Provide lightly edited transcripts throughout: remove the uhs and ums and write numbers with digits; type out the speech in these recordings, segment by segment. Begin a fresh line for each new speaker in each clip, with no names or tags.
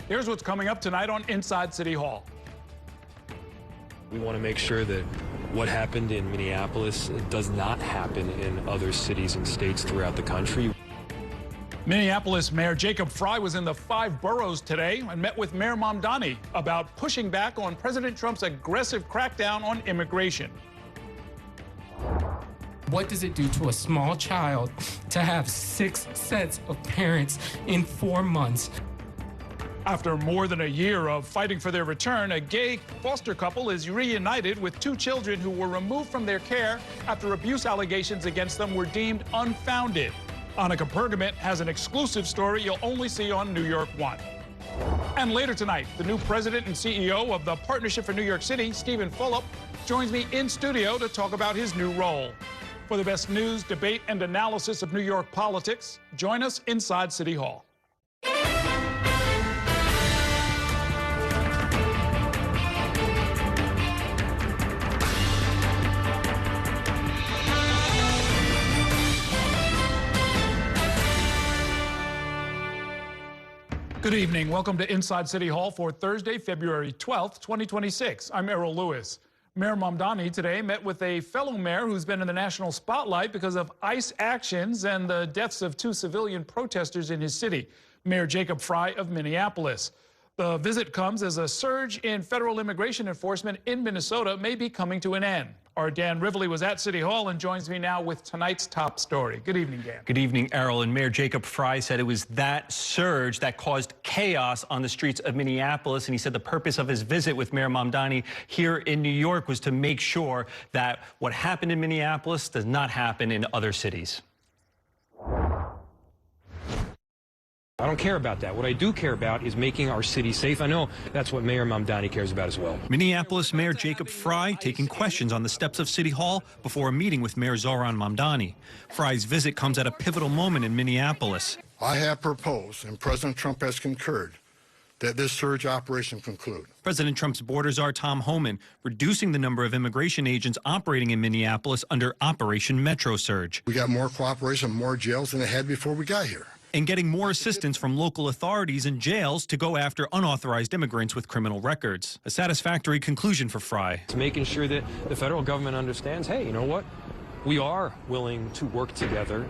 Here's what's coming up tonight on Inside City Hall.
We want to make sure that what happened in Minneapolis does not happen in other cities and states throughout the country.
Minneapolis Mayor Jacob Frey was in the 5 boroughs today and met with Mayor Mamdani about pushing back on President Trump's aggressive crackdown on immigration.
What does it do to a small child to have 6 sets of parents in 4 months?
After more than a year of fighting for their return, a gay foster couple is reunited with 2 children who were removed from their care after abuse allegations against them were deemed unfounded. Annika Pergament has an exclusive story you'll only see on New York One. And later tonight, the new president and CEO of the Partnership for New York City, Steven Fulop, joins me in studio to talk about his new role. For the best news, debate, and analysis of New York politics, join us inside City Hall. Good evening. Welcome to Inside City Hall for Thursday, February 12th, 2026. I'm Errol Lewis. Mayor Mamdani today met with a fellow mayor who's been in the national spotlight because of ICE actions and the deaths of 2 civilian protesters in his city, Mayor Jacob Frey of Minneapolis. The visit comes as a surge in federal immigration enforcement in Minnesota may be coming to an end. Our Dan Rivley was at City Hall and joins me now with tonight's top story. Good evening, Dan.
Good evening, Errol. And Mayor Jacob Frey said it was that surge that caused chaos on the streets of Minneapolis. And he said the purpose of his visit with Mayor Mamdani here in New York was to make sure that what happened in Minneapolis does not happen in other cities.
I don't care about that. What I do care about is making our city safe. I know that's what Mayor Mamdani cares about as well.
Minneapolis Mayor Jacob Frey taking questions on the steps of City Hall before a meeting with Mayor Zohran Mamdani. Frey's visit comes at a pivotal moment in Minneapolis.
I have proposed, and President Trump has concurred, that this surge operation conclude.
President Trump's border czar Tom Homan reducing the number of immigration agents operating in Minneapolis under Operation Metro Surge.
We got more cooperation, more jails than they had before we got here.
And getting more assistance from local authorities and jails to go after unauthorized immigrants with criminal records. A satisfactory conclusion for Frey.
It's making sure that the federal government understands, hey, you know what? We are willing to work together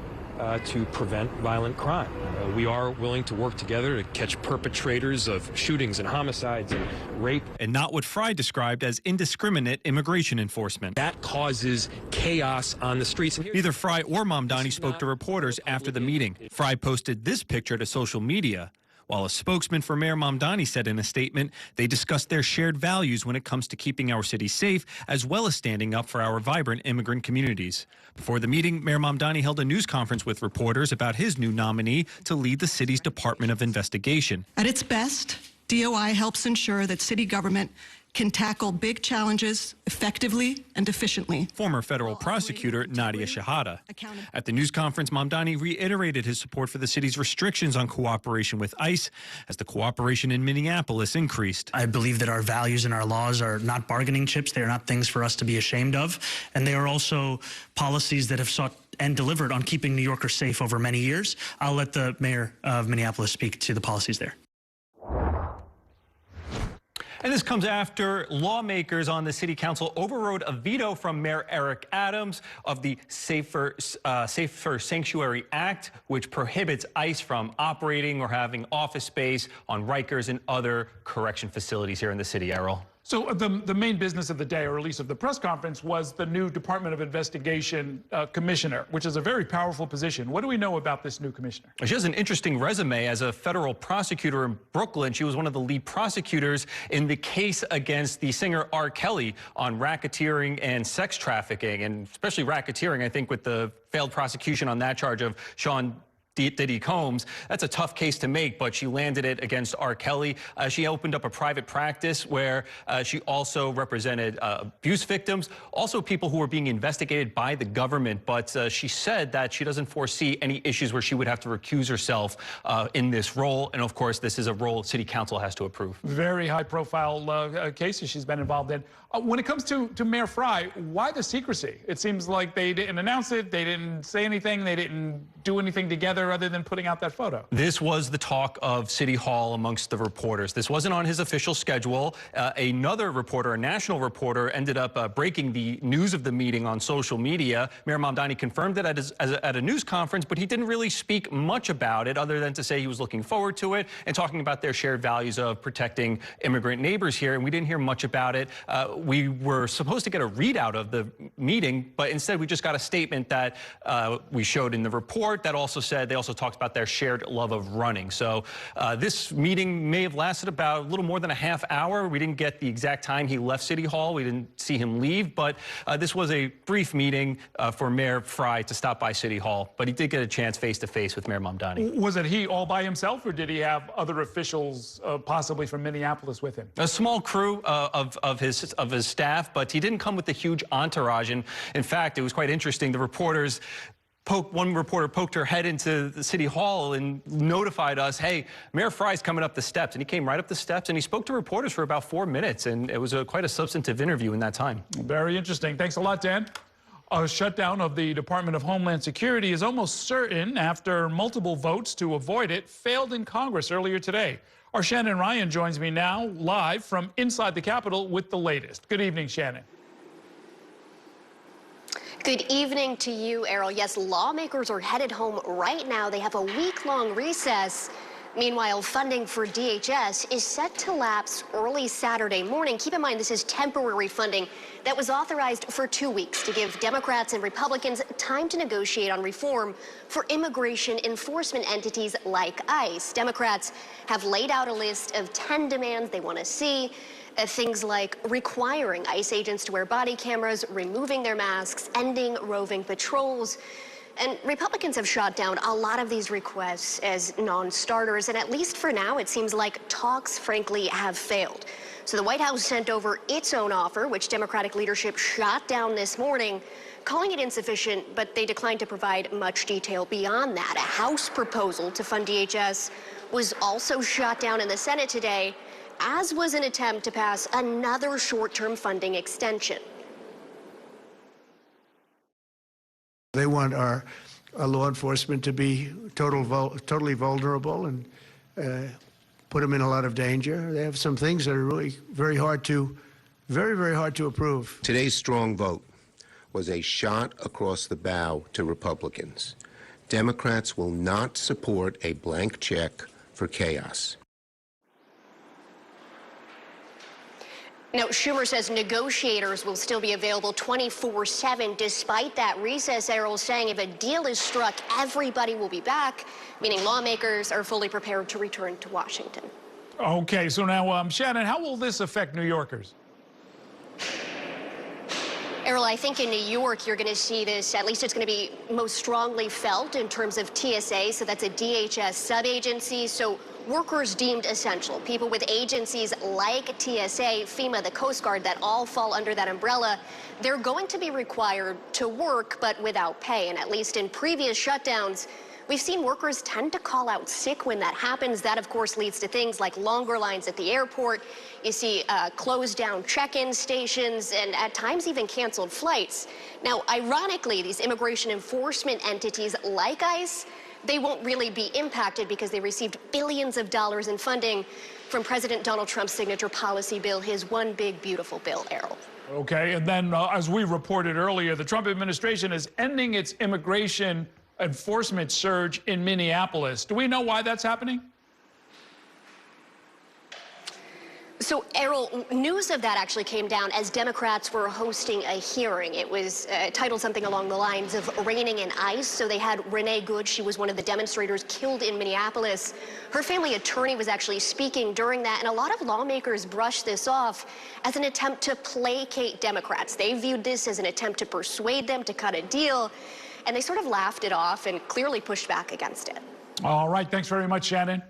to prevent violent crime. We are willing to work together to catch perpetrators of shootings and homicides and rape.
And not what Frey described as indiscriminate immigration enforcement.
That causes chaos on the streets.
Neither Frey or Mamdani spoke to reporters after the meeting. Frey posted this picture to social media, while a spokesman for Mayor Mamdani said in a statement they discussed their shared values when it comes to keeping our city safe, as well as standing up for our vibrant immigrant communities. Before the meeting, Mayor Mamdani held a news conference with reporters about his new nominee to lead the city's Department of Investigation.
At its best, DOI helps ensure that city government can tackle big challenges effectively and efficiently.
Former federal prosecutor Nadia Shahada. At the news conference, Mamdani reiterated his support for the city's restrictions on cooperation with ICE as the cooperation in Minneapolis increased.
I believe that our values and our laws are not bargaining chips. They are not things for us to be ashamed of. And they are also policies that have sought and delivered on keeping New Yorkers safe over many years. I'll let the mayor of Minneapolis speak to the policies there.
And this comes after lawmakers on the city council overrode a veto from Mayor Eric Adams of the Safer Sanctuary Act, which prohibits ICE from operating or having office space on Rikers and other correction facilities here in the city, Errol.
So the main business of the day, or at least of the press conference, was the new Department of Investigation commissioner, which is a very powerful position. What do we know about this new commissioner?
She has an interesting resume as a federal prosecutor in Brooklyn. She was one of the lead prosecutors in the case against the singer R. Kelly on racketeering and sex trafficking, and especially racketeering, I think, with the failed prosecution on that charge of Sean Diddy Combs. That's a tough case to make, but she landed it against R. Kelly. She opened up a private practice where she also represented abuse victims, also people who were being investigated by the government. But she said that she doesn't foresee any issues where she would have to recuse herself in this role. And of course, this is a role city council has to approve.
Very high profile cases she's been involved in. When it comes to Mayor Frey, why the secrecy? It seems like they didn't announce it. They didn't say anything. They didn't do anything together. together other than putting out that photo?
This was the talk of City Hall amongst the reporters. This wasn't on his official schedule. Another reporter, a national reporter, ended up breaking the news of the meeting on social media. Mayor Mamdani confirmed it at a news conference, but he didn't really speak much about it other than to say he was looking forward to it and talking about their shared values of protecting immigrant neighbors here. And we didn't hear much about it. We were supposed to get a readout of the meeting, but instead we just got a statement that we showed in the report that also said they also talked about their shared love of running. So this meeting may have lasted about a little more than a half hour. We didn't get the exact time he left City Hall. We didn't see him leave, but this was a brief meeting for Mayor Frey to stop by City Hall. But he did get a chance face-to-face with Mayor Mamdani.
Was it he all by himself, or did he have other officials possibly from Minneapolis with him?
A small crew of his staff, but he didn't come with a huge entourage. And in fact, it was quite interesting. The reporters one reporter poked her head into the City Hall and notified us, hey, Mayor Frey's coming up the steps. And he came right up the steps and he spoke to reporters for about 4 minutes. And it was quite a substantive interview in that time.
Very interesting. Thanks a lot, Dan. A shutdown of the Department of Homeland Security is almost certain after multiple votes to avoid it failed in Congress earlier today. Our Shannon Ryan joins me now live from inside the Capitol with the latest. Good evening, Shannon.
Good evening to you, Errol. Yes, lawmakers are headed home right now. They have a week-long recess. Meanwhile, funding for DHS is set to lapse early Saturday morning. Keep in mind, this is temporary funding that was authorized for 2 weeks to give Democrats and Republicans time to negotiate on reform for immigration enforcement entities like ICE. Democrats have laid out a list of 10 demands they want to see. Things like requiring ICE agents to wear body cameras, removing their masks, ending roving patrols. And Republicans have shot down a lot of these requests as non-starters, and at least for now, it seems like talks, frankly, have failed. So the White House sent over its own offer, which Democratic leadership shot down this morning, calling it insufficient, but they declined to provide much detail beyond that. A House proposal to fund DHS was also shot down in the Senate today, as was an attempt to pass another short-term funding extension.
They want our law enforcement to be totally vulnerable and put them in a lot of danger. They have some things that are really very hard to approve.
Today's strong vote was a shot across the bow to Republicans. Democrats will not support a blank check for chaos.
Now, Schumer says negotiators will still be available 24/7. Despite that recess, Errol saying if a deal is struck, everybody will be back, meaning lawmakers are fully prepared to return to Washington.
Okay, so now, Shannon, how will this affect New Yorkers?
Errol, I think in New York, you're going to see this, at least it's going to be most strongly felt in terms of TSA. So that's a DHS sub-agency. So workers deemed essential, people with agencies like TSA, FEMA, the Coast Guard, that all fall under that umbrella, they're going to be required to work, but without pay. And at least in previous shutdowns, we've seen workers tend to call out sick when that happens. That, of course, leads to things like longer lines at the airport. You see closed down check-in stations and at times even canceled flights. Now, ironically, these immigration enforcement entities like ICE, they won't really be impacted because they received billions of dollars in funding from President Donald Trump's signature policy bill, his one big beautiful bill, Errol.
Okay, and then as we reported earlier, the Trump administration is ending its immigration enforcement surge in Minneapolis. Do we know why that's happening?
So, Errol, news of that actually came down as Democrats were hosting a hearing. It was titled something along the lines of Reigning in ICE. So they had Renee Good. She was one of the demonstrators killed in Minneapolis. Her family attorney was actually speaking during that. And a lot of lawmakers brushed this off as an attempt to placate Democrats. They viewed this as an attempt to persuade them to cut a deal. And they sort of laughed it off and clearly pushed back against it.
All right. Thanks very much, Shannon.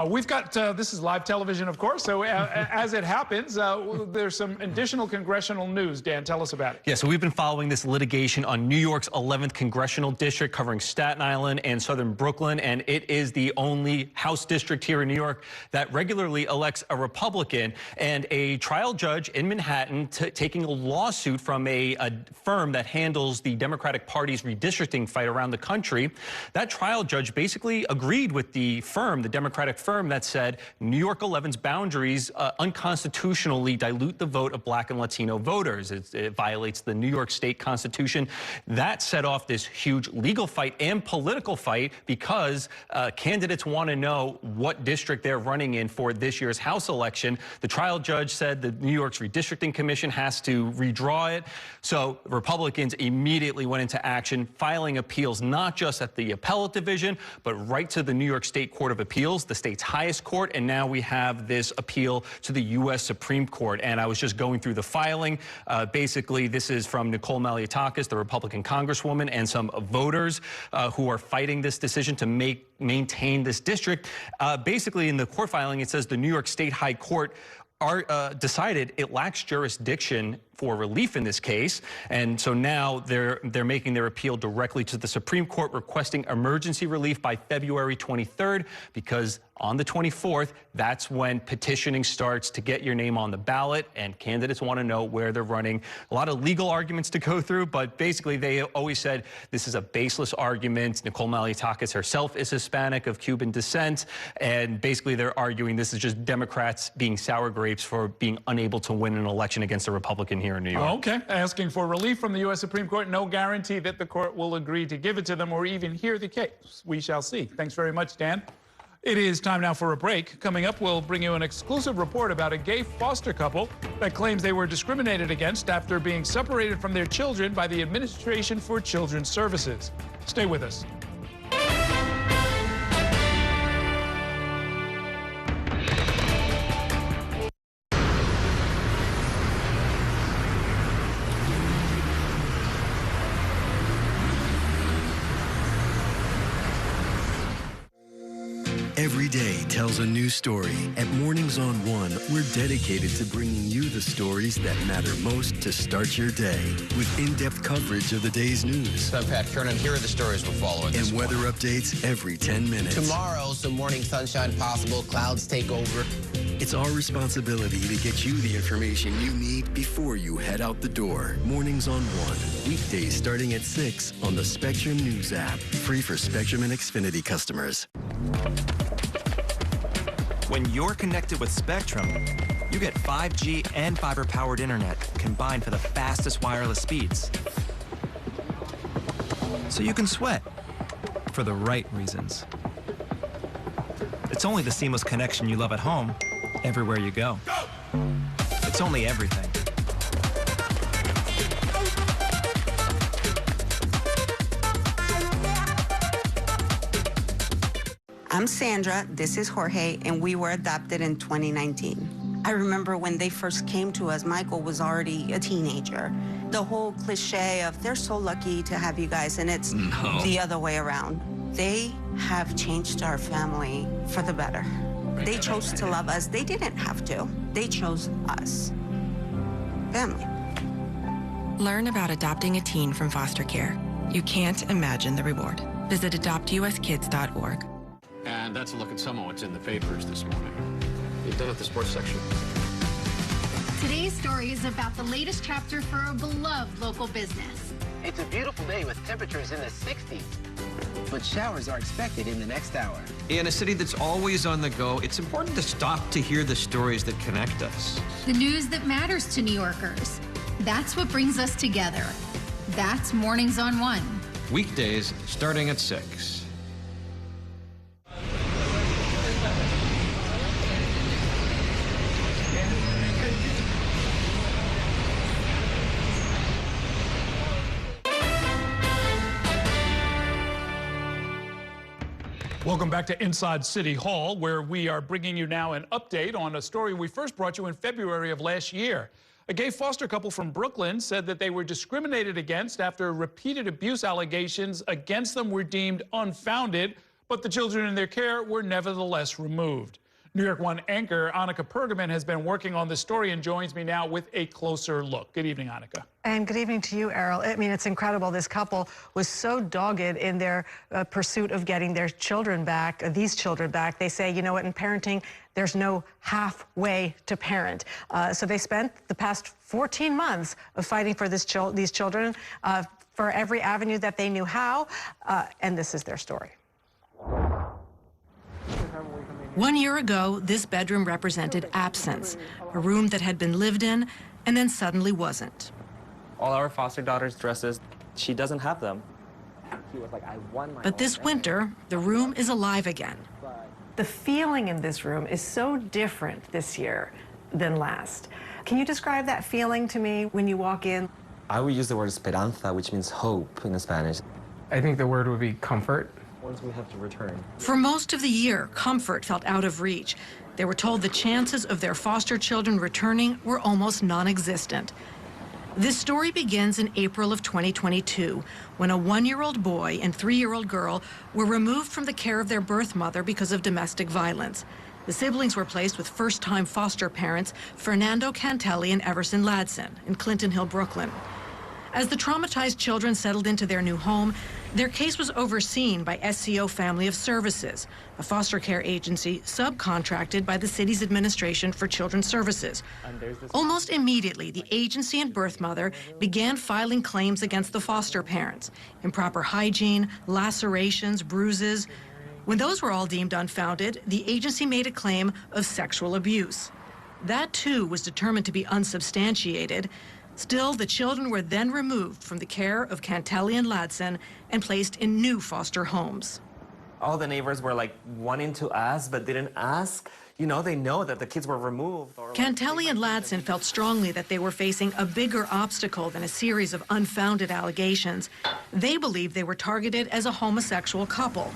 We've got, this is live television, of course, so as it happens, there's some additional congressional news. Dan, tell us about it.
Yeah, so we've been following this litigation on New York's 11th Congressional District covering Staten Island and southern Brooklyn, and it is the only House district here in New York that regularly elects a Republican, and a trial judge in Manhattan taking a lawsuit from a firm that handles the Democratic Party's redistricting fight around the country. That trial judge basically agreed with the firm, the Democratic firm, that said New York 11's boundaries unconstitutionally dilute the vote of Black and Latino voters. It violates the New York State Constitution. That set off this huge legal fight and political fight because candidates want to know what district they're running in for this year's House election. The trial judge said the New York's Redistricting Commission has to redraw it. So Republicans immediately went into action, filing appeals not just at the appellate division, but right to the New York State Court of Appeals, the state's highest court, and now we have this appeal to the U.S. Supreme Court. And I was just going through the filing. Basically, this is from Nicole Maliotakis, the Republican congresswoman, and some voters who are fighting this decision to maintain this district. Basically, in the court filing, it says the New York State High Court decided it lacks jurisdiction for relief in this case, and so now they're making their appeal directly to the Supreme Court, requesting emergency relief by February 23rd, because on the 24th, that's when petitioning starts to get your name on the ballot, and candidates want to know where they're running. A lot of legal arguments to go through, but basically they always said this is a baseless argument. Nicole Maliotakis herself is Hispanic of Cuban descent, and basically they're arguing this is just Democrats being sour grapes for being unable to win an election against a Republican here in New York.
Okay, asking for relief from the U.S. Supreme Court. No guarantee that the court will agree to give it to them or even hear the case. We shall see. Thanks very much, Dan. It is time now for a break. Coming up, we'll bring you an exclusive report about a gay foster couple that claims they were discriminated against after being separated from their children by the Administration for Children's Services. Stay with us.
Every day tells a new story. At Mornings on One, we're dedicated to bringing you the stories that matter most to start your day, with in-depth coverage of the day's news.
I'm Pat Kernan. Here are the stories we're following.
And weather updates every 10 minutes.
Tomorrow, some morning sunshine possible. Clouds take over.
It's our responsibility to get you the information you need before you head out the door. Mornings on One. Weekdays starting at 6 on the Spectrum News app. Free for Spectrum and Xfinity customers.
When you're connected with Spectrum, you get 5G and fiber-powered internet combined for the fastest wireless speeds. So you can sweat for the right reasons. It's only the seamless connection you love at home, everywhere you go. It's only everything.
I'm Sandra, this is Jorge, and we were adopted in 2019. I remember when they first came to us, Michael was already a teenager. The whole cliche of they're so lucky to have you guys, and it's the other way around. They have changed our family for the better. They chose to love us. They didn't have to. They chose us. Family.
Learn about adopting a teen from foster care. You can't imagine the reward. Visit adoptuskids.org.
And that's a look at some of what's in the papers this morning. You've done at the sports section.
Today's story is about the latest chapter for a beloved local business.
It's a beautiful day with temperatures in the 60s, but showers are expected in the next hour.
In a city that's always on the go, it's important to stop to hear the stories that connect us.
The news that matters to New Yorkers. That's what brings us together. That's Mornings on One.
Weekdays starting at 6.
Welcome back to Inside City Hall, where we are bringing you now an update on a story we first brought you in February of last year. A gay foster couple from Brooklyn said that they were discriminated against after repeated abuse allegations against them were deemed unfounded But the children in their care were nevertheless removed. New York One anchor Annika Pergaman has been working on this story and joins me now with a closer look. Good evening, Annika.
And good evening to you, Errol. I mean, it's incredible. This couple was so dogged in their pursuit of getting their children back, these children back. They say, you know what, in parenting, there's no halfway to parent. So they spent the past 14 months of fighting for these children for every avenue that they knew how. And this is their story.
1 year ago, this bedroom represented absence, a room that had been lived in and then suddenly wasn't.
All our foster daughter's dresses, she doesn't have them.
But this winter, the room is alive again.
The feeling in this room is so different this year than last. Can you describe that feeling to me when you walk in?
I would use the word esperanza, which means hope in Spanish.
I think the word would be comfort.
Once we have to return.
For most of the year, comfort felt out of reach. They were told the chances of their foster children returning were almost non-existent. This story begins in April of 2022, when a 1-year-old boy and 3-year-old girl were removed from the care of their birth mother because of domestic violence. The siblings were placed with first-time foster parents Fernando Cantelli and Everson Ladson in Clinton Hill, Brooklyn. As the traumatized children settled into their new home, their case was overseen by SCO Family of Services, a foster care agency subcontracted by the city's Administration for Children's Services. Almost immediately, the agency and birth mother began filing claims against the foster parents: improper hygiene, lacerations, bruises. When those were all deemed unfounded, the agency made a claim of sexual abuse. That, too, was determined to be unsubstantiated. Still, the children were then removed from the care of Cantelli and Ladson and placed in new foster homes.
All the neighbors were like wanting to ask, but didn't ask. You know, they know that the kids were removed.
Cantelli and Ladson felt strongly that they were facing a bigger obstacle than a series of unfounded allegations. They believed they were targeted as a homosexual couple.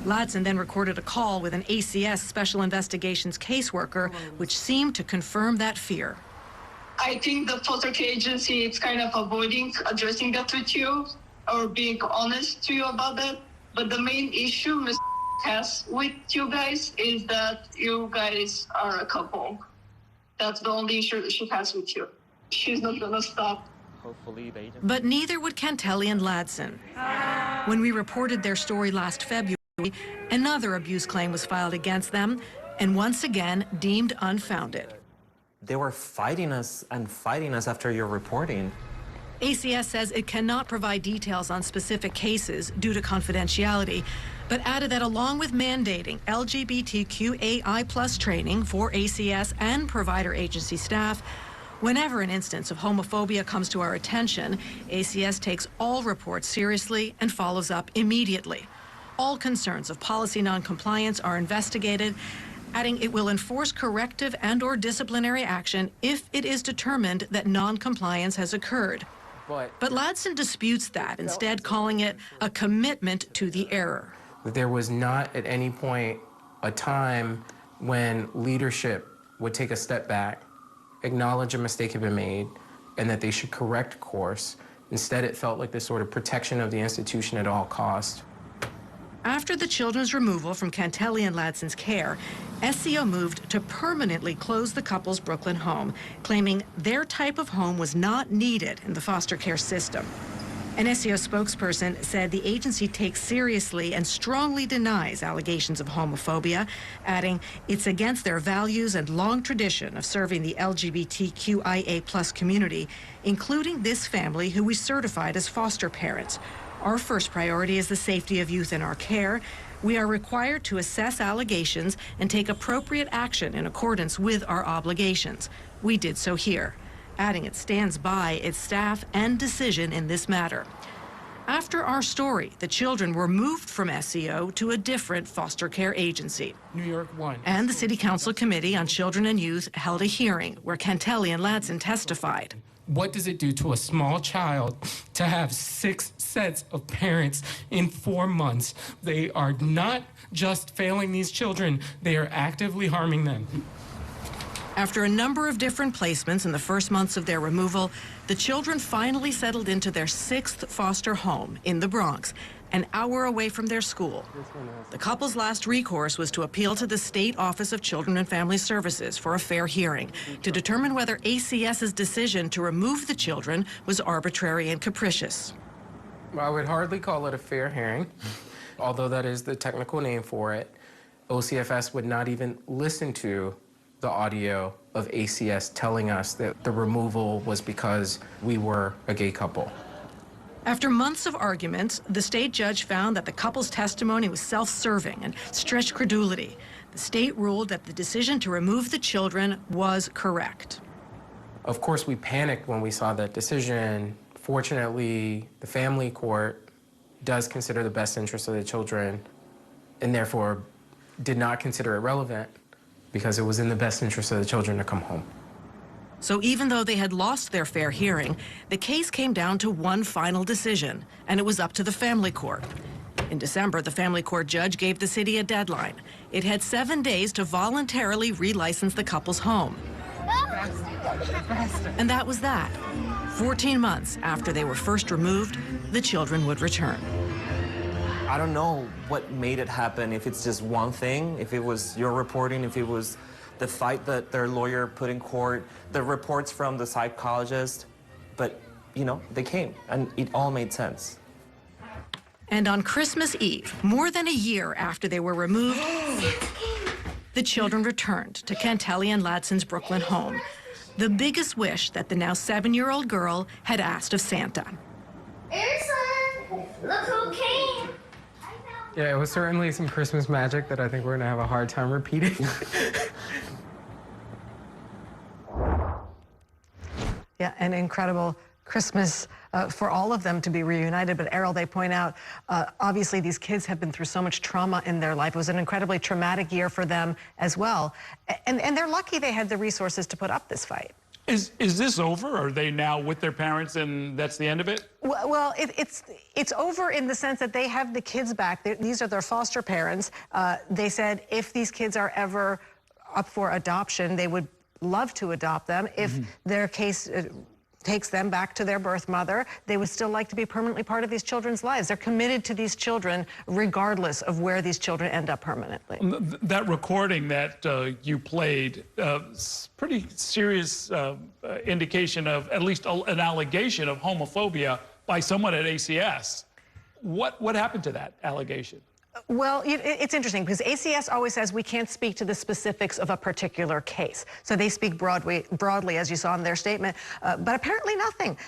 Ladson then recorded a call with an ACS Special Investigations caseworker, which seemed to confirm that fear.
I think the foster care agency is kind of avoiding addressing that with you or being honest to you about that. But the main issue Ms. has with you guys is that you guys are a couple. That's the only issue that she has with you. She's not gonna stop.
Hopefully they just...
But neither would Cantelli and Ladson. When we reported their story last February, another abuse claim was filed against them, and once again deemed unfounded.
They were fighting us after your reporting.
ACS says it cannot provide details on specific cases due to confidentiality, but added that along with mandating LGBTQAI+ training for ACS and provider agency staff, whenever an instance of homophobia comes to our attention, ACS takes all reports seriously and follows up immediately. All concerns of policy noncompliance are investigated, adding it will enforce corrective and/or disciplinary action if it is determined that noncompliance has occurred. But Ladson disputes that, instead calling it a commitment to the error.
There was not at any point a time when leadership would take a step back, acknowledge a mistake had been made, and that they should correct course. Instead, it felt like this sort of protection of the institution at all costs.
After the children's removal from Cantelli and Ladson's care, SCO moved to permanently close the couple's Brooklyn home, claiming their type of home was not needed in the foster care system. An SCO spokesperson said the agency takes seriously and strongly denies allegations of homophobia, adding it's against their values and long tradition of serving the LGBTQIA+ community, including this family who we certified as foster parents. Our first priority is the safety of youth in our care. We are required to assess allegations and take appropriate action in accordance with our obligations. We did so here, adding it stands by its staff and decision in this matter. After our story, the children were moved from SCO to a different foster care agency.
New York One.
And the City Council Committee on Children and Youth held a hearing where Cantelli and Ladson testified.
What does it do to a small child to have 6 sets of parents in 4 months? They are not just failing these children, they are actively harming them.
After a number of different placements in the first months of their removal, the children finally settled into their 6th foster home in the Bronx, an hour away from their school. The couple's last recourse was to appeal to the State Office of Children and Family Services for a fair hearing to determine whether ACS's decision to remove the children was arbitrary and capricious.
I would hardly call it a fair hearing, although that is the technical name for it. OCFS would not even listen to the audio of ACS telling us that the removal was because we were a gay couple.
After months of arguments, the state judge found that the couple's testimony was self-serving and stretched credulity. The state ruled that the decision to remove the children was correct.
Of course, we panicked when we saw that decision. Fortunately, the family court does consider the best interest of the children and therefore did not consider it relevant because it was in the best interest of the children to come home.
So even though they had lost their fair hearing, the case came down to one final decision, and it was up to the family court. In December, the family court judge gave the city a deadline. It had 7 days to voluntarily relicense the couple's home. And that was that. 14 months after they were first removed, the children would return.
I don't know what made it happen, if it's just one thing, if it was your reporting, if it was the fight that their lawyer put in court, the reports from the psychologist, but, you know, they came, and it all made sense.
And on Christmas Eve, more than a year after they were removed, the children returned to Cantelli and Ladson's Brooklyn home, the biggest wish that the now 7-year-old girl had asked of Santa.
Erson, look who came.
Yeah, it was certainly some Christmas magic that I think we're gonna have a hard time repeating.
Yeah, an incredible Christmas for all of them to be reunited. But Errol, they point out, obviously these kids have been through so much trauma in their life. It was an incredibly traumatic year for them as well. And they're lucky they had the resources to put up this fight.
Is this over? Are they now with their parents and that's the end of it?
Well, it's over in the sense that they have the kids back. These are their foster parents. They said if these kids are ever up for adoption, they would love to adopt them. If their case takes them back to their birth mother, they would still like to be permanently part of these children's lives. They're committed to these children regardless of where these children end up permanently.
That recording that you played, pretty serious indication of at least an allegation of homophobia by someone at ACS. What happened to that allegation?
Well, it's interesting because ACS always says we can't speak to the specifics of a particular case. So they speak broadly, as you saw in their statement, but apparently nothing.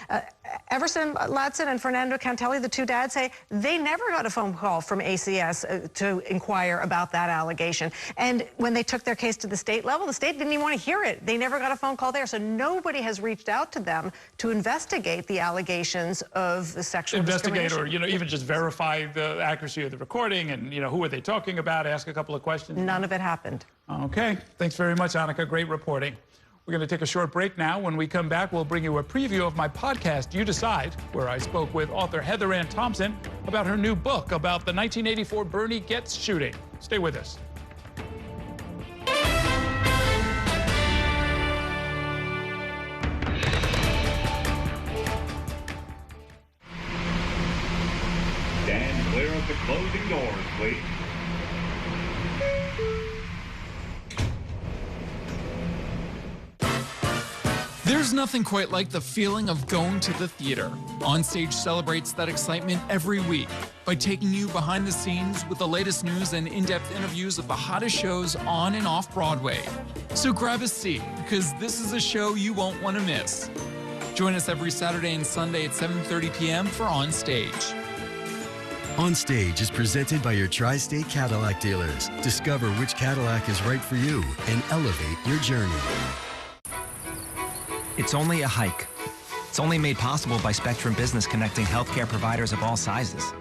Everson Ladson and Fernando Cantelli, the two dads, say they never got a phone call from ACS to inquire about that allegation. And when they took their case to the state level, the state didn't even want to hear it. They never got a phone call there. So nobody has reached out to them to investigate the allegations of the sexual discrimination.
Or, even just verify the accuracy of the recording and, who are they talking about, ask a couple of questions.
None of it happened.
Okay. Thanks very much, Annika. Great reporting. We're going to take a short break now. When we come back, we'll bring you a preview of my podcast, You Decide, where I spoke with author Heather Ann Thompson about her new book about the 1984 Bernhard Goetz shooting. Stay with us.
Stand clear of the closing doors, please.
There's nothing quite like the feeling of going to the theater. Onstage celebrates that excitement every week by taking you behind the scenes with the latest news and in-depth interviews of the hottest shows on and off Broadway. So grab a seat, because this is a show you won't want to miss. Join us every Saturday and Sunday at 7:30 p.m. for Onstage.
Onstage is presented by your Tri-State Cadillac dealers. Discover which Cadillac is right for you and elevate your journey.
It's only a hike. It's only made possible by Spectrum Business connecting healthcare providers of all sizes.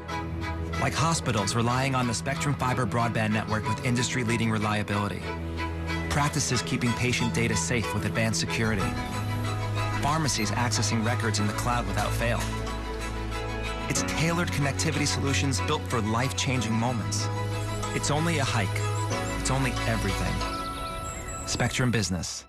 Like hospitals relying on the Spectrum Fiber broadband network with industry-leading reliability. Practices keeping patient data safe with advanced security. Pharmacies accessing records in the cloud without fail. It's tailored connectivity solutions built for life-changing moments. It's only a hike. It's only everything. Spectrum Business.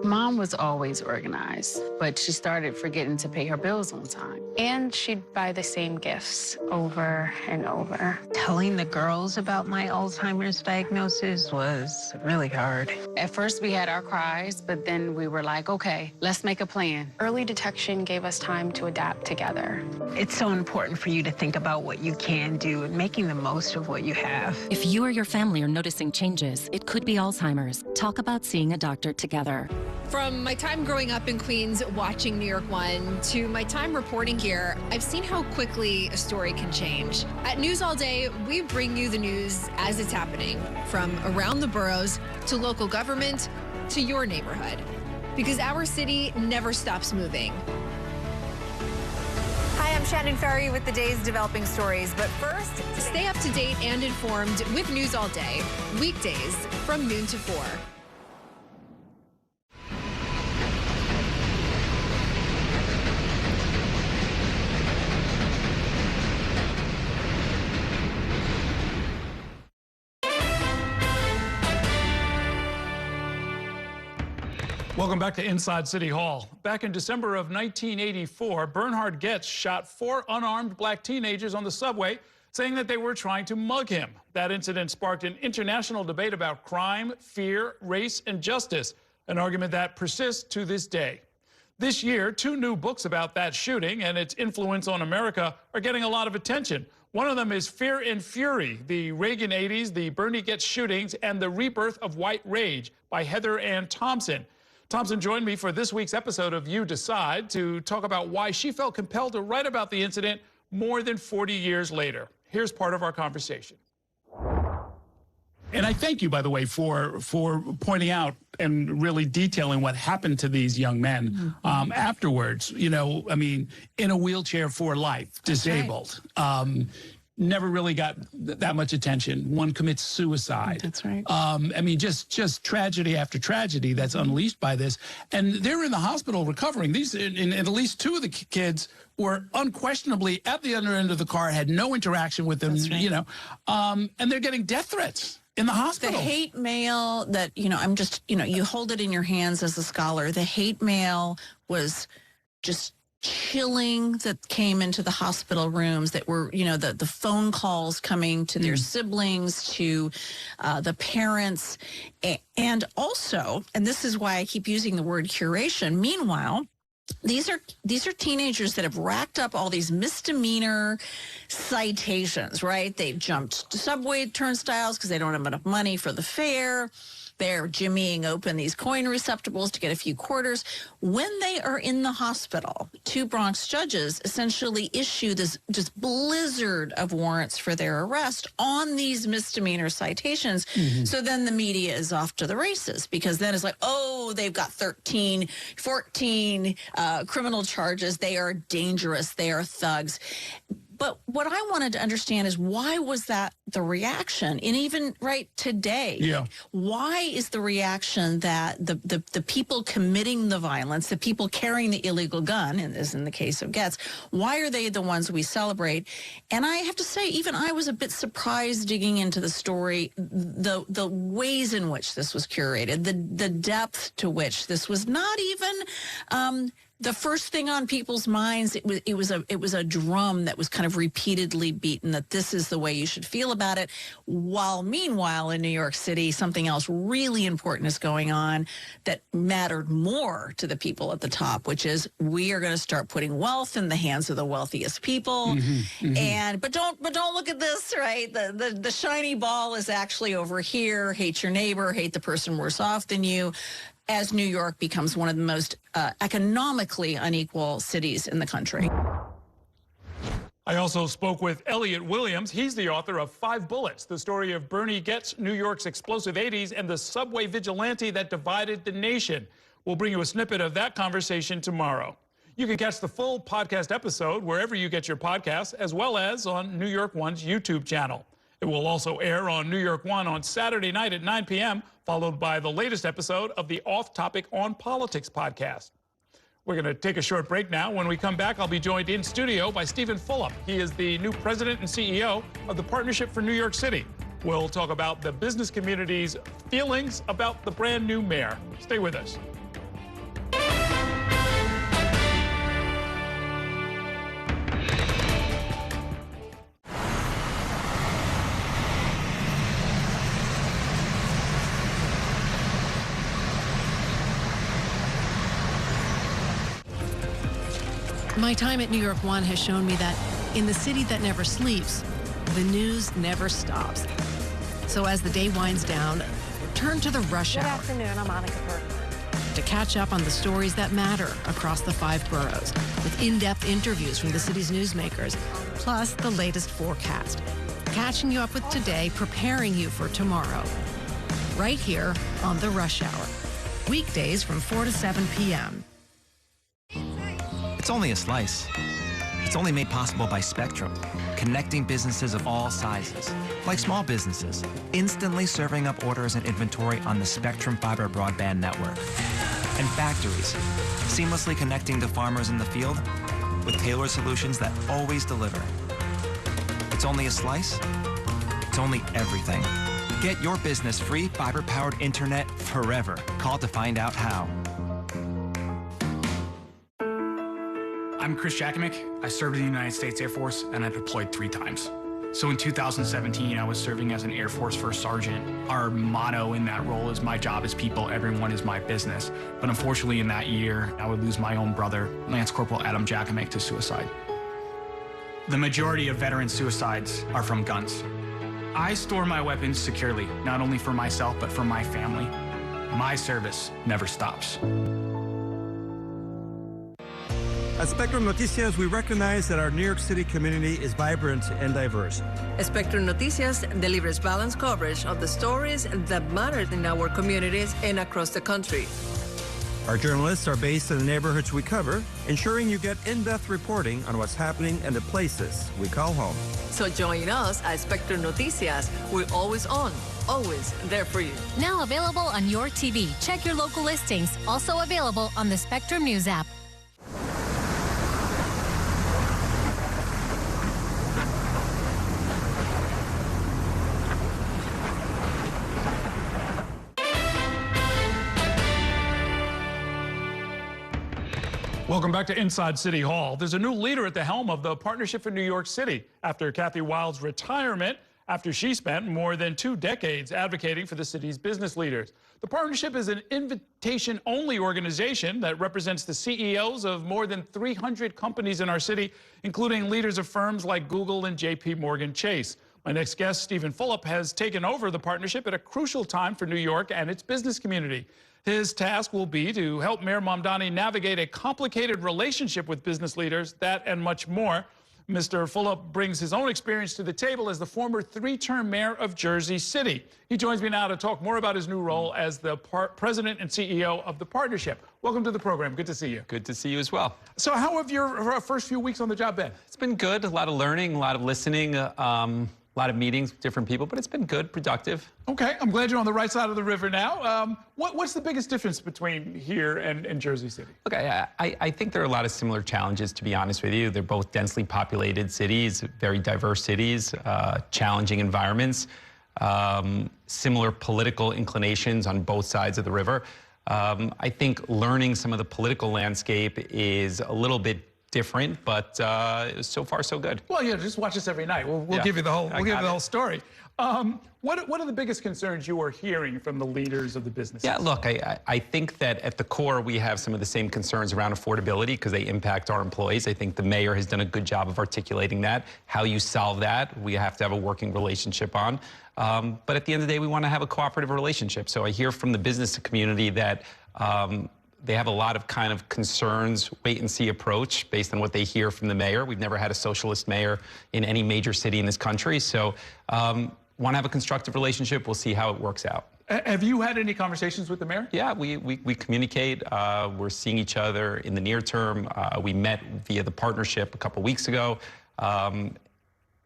Mom was always organized, but she started forgetting to pay her bills on time.
And she'd buy the same gifts over and over.
Telling the girls about my Alzheimer's diagnosis was really hard.
At first, we had our cries, but then we were like, okay, let's make a plan.
Early detection gave us time to adapt together.
It's so important for you to think about what you can do and making the most of what you have.
If you or your family are noticing changes, it could be Alzheimer's. Talk about seeing a doctor together.
From my time growing up in Queens watching New York One to my time reporting here, I've seen how quickly a story can change. At News All Day, we bring you the news as it's happening, from around the boroughs to local government to your neighborhood, because our city never stops moving.
Hi, I'm Shannon Ferry with the day's developing stories, but first,
stay up to date and informed with News All Day, weekdays from noon to 4.
Welcome back to Inside City Hall. Back in December of 1984, Bernhard Goetz shot 4 unarmed black teenagers on the subway, saying that they were trying to mug him. That incident sparked an international debate about crime, fear, race, and justice, an argument that persists to this day. This year, 2 new books about that shooting and its influence on America are getting a lot of attention. One of them is Fear and Fury, the Reagan 80s, the Bernie Goetz shootings, and the rebirth of white rage by Heather Ann Thompson. Thompson joined me for this week's episode of You Decide to talk about why she felt compelled to write about the incident more than 40 years later. Here's part of our conversation. And I thank you, by the way, for pointing out and really detailing what happened to these young men afterwards. You know, I mean, in a wheelchair for life, disabled. Right. Never really got that much attention. One commits suicide.
That's right.
I mean, just tragedy after tragedy that's unleashed by this. And they're in the hospital recovering. These, and at least 2 of the kids were unquestionably at the other end of the car, had no interaction with them, right. You know, and they're getting death threats in the hospital.
The hate mail that, you know, I'm just, you know, you hold it in your hands as a scholar. The hate mail was just chilling that came into the hospital rooms, that were, you know, the phone calls coming to their siblings, to the parents, and also, and this is why I keep using the word curation, meanwhile, these are teenagers that have racked up all these misdemeanor citations, right? They've jumped subway turnstiles because they don't have enough money for the fare. They're jimmying open these coin receptacles to get a few quarters. When they are in the hospital, 2 Bronx judges essentially issue this just blizzard of warrants for their arrest on these misdemeanor citations. So then the media is off to the races, because then it's like, oh, they've got 13, 14 criminal charges. They are dangerous. They are thugs. But what I wanted to understand is, why was that the reaction? And even right today,
yeah.
Why is the reaction that the people committing the violence, the people carrying the illegal gun, and as in the case of Goetz, why are they the ones we celebrate? And I have to say, even I was a bit surprised digging into the story, the ways in which this was curated, the depth to which this was not even the first thing on people's minds. It was a drum that was kind of repeatedly beaten, that this is the way you should feel about it. While meanwhile in New York City, something else really important is going on that mattered more to the people at the top, which is, we are going to start putting wealth in the hands of the wealthiest people. But don't look at this, right? The shiny ball is actually over here. Hate your neighbor, hate the person worse off than you, as New York becomes one of the most economically unequal cities in the country.
I also spoke with Elliot Williams. He's the author of 5 Bullets, the story of Bernie Goetz, New York's explosive 80s, and the subway vigilante that divided the nation. We'll bring you a snippet of that conversation tomorrow. You can catch the full podcast episode wherever you get your podcasts, as well as on New York One's YouTube channel. It will also air on New York One on Saturday night at 9 p.m., followed by the latest episode of the Off Topic on Politics podcast. We're going to take a short break now. When we come back, I'll be joined in studio by Steven Fulop. He is the new president and CEO of the Partnership for New York City. We'll talk about the business community's feelings about the brand new mayor. Stay with us.
My time at New York One has shown me that in the city that never sleeps, the news never stops. So as the day winds down, turn to the rush hour.
Good afternoon, I'm Monica Burton.
To catch up on the stories that matter across the 5 boroughs, with in-depth interviews from the city's newsmakers, plus the latest forecast. Catching you up with today, preparing you for tomorrow. Right here on the Rush Hour. Weekdays from 4 to 7 p.m.
It's only a slice. It's only made possible by Spectrum, connecting businesses of all sizes, like small businesses, instantly serving up orders and inventory on the Spectrum Fiber broadband network. And factories, seamlessly connecting to farmers in the field with tailored solutions that always deliver. It's only a slice. It's only everything. Get your business free fiber-powered internet forever. Call to find out how.
I'm Chris Jakovic. I served in the United States Air Force, and I deployed 3 times. So in 2017, I was serving as an Air Force First Sergeant. Our motto in that role is, my job is people, everyone is my business. But unfortunately in that year, I would lose my own brother, Lance Corporal Adam Jakovic, to suicide. The majority of veteran suicides are from guns. I store my weapons securely, not only for myself, but for my family. My service never stops.
At Spectrum Noticias, we recognize that our New York City community is vibrant and diverse.
Spectrum Noticias delivers balanced coverage of the stories that matter in our communities and across the country.
Our journalists are based in the neighborhoods we cover, ensuring you get in-depth reporting on what's happening in the places we call home.
So join us at Spectrum Noticias. We're always on, always there for you.
Now available on your TV. Check your local listings. Also available on the Spectrum News app.
Welcome back to Inside City Hall. There's a new leader at the helm of the Partnership for New York City after Kathy Wild's retirement, after she spent more than 2 decades advocating for the city's business leaders. The partnership is an invitation-only organization that represents the CEOs of more than 300 companies in our city, including leaders of firms like Google and JP Morgan Chase. My next guest, Steven Fulop, has taken over the partnership at a crucial time for New York and its business community. His task will be to help Mayor Mamdani navigate a complicated relationship with business leaders, that and much more. Mr. Fulop brings his own experience to the table as the former 3-term mayor of Jersey City. He joins me now to talk more about his new role as the president and CEO of the partnership. Welcome to the program. Good to see you.
Good to see you as well.
So how have your first few weeks on the job been?
It's been good. A lot of learning, a lot of listening. A lot of meetings with different people, but it's been good, productive.
Okay, I'm glad you're on the right side of the river now. What's the biggest difference between here and Jersey City?
Okay, I think there are a lot of similar challenges, to be honest with you. They're both densely populated cities, very diverse cities, challenging environments, similar political inclinations on both sides of the river. I think learning some of the political landscape is a little bit different, but so far so good.
Well, yeah, just watch us every night. We'll give you the whole story. What are the biggest concerns you are hearing from the leaders of the businesses?
Yeah, look, I think that at the core we have some of the same concerns around affordability because they impact our employees. I think the mayor has done a good job of articulating that. How you solve that, we have to have a working relationship on. But at the end of the day, we want to have a cooperative relationship. So I hear from the business community that they have a lot of kind of concerns, wait-and-see approach based on what they hear from the mayor. We've never had a socialist mayor in any major city in this country. So want to have a constructive relationship. We'll see how it works out.
Have you had any conversations with the mayor?
Yeah, we communicate. We're seeing each other in the near term. We met via the partnership a couple weeks ago.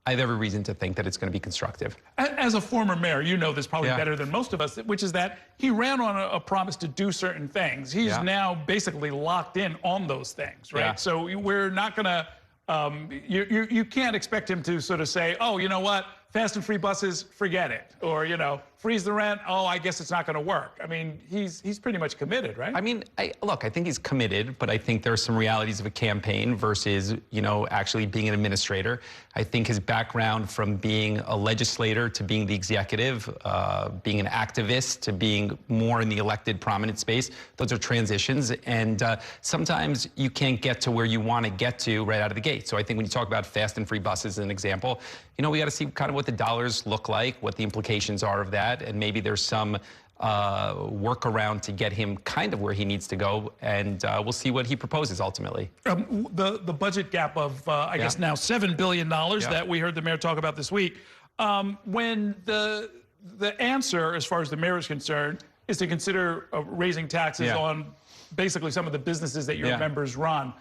I have every reason to think that it's going to be constructive.
As a former mayor, you know this probably better than most of us, which is that he ran on a promise to do certain things. He's now basically locked in on those things, right?
Yeah.
So we're not going to, you can't expect him to sort of say, oh, you know what, fast and free buses, forget it. Or, you know, freeze the rent. Oh, I guess it's not going to work. I mean, he's pretty much committed, right?
I mean, look, I think he's committed, but I think there are some realities of a campaign versus, you know, actually being an administrator. I think his background from being a legislator to being the executive, being an activist to being more in the elected prominent space, those are transitions. And sometimes you can't get to where you want to get to right out of the gate. So I think when you talk about fast and free buses as an example, you know, we got to see kind of what the dollars look like, what the implications are of that, and maybe there's some workaround to get him kind of where he needs to go, and we'll see what he proposes ultimately.
The budget gap of, I guess now $7 billion that we heard the mayor talk about this week, when the answer, as far as the mayor is concerned, is to consider raising taxes on basically some of the businesses that your members run.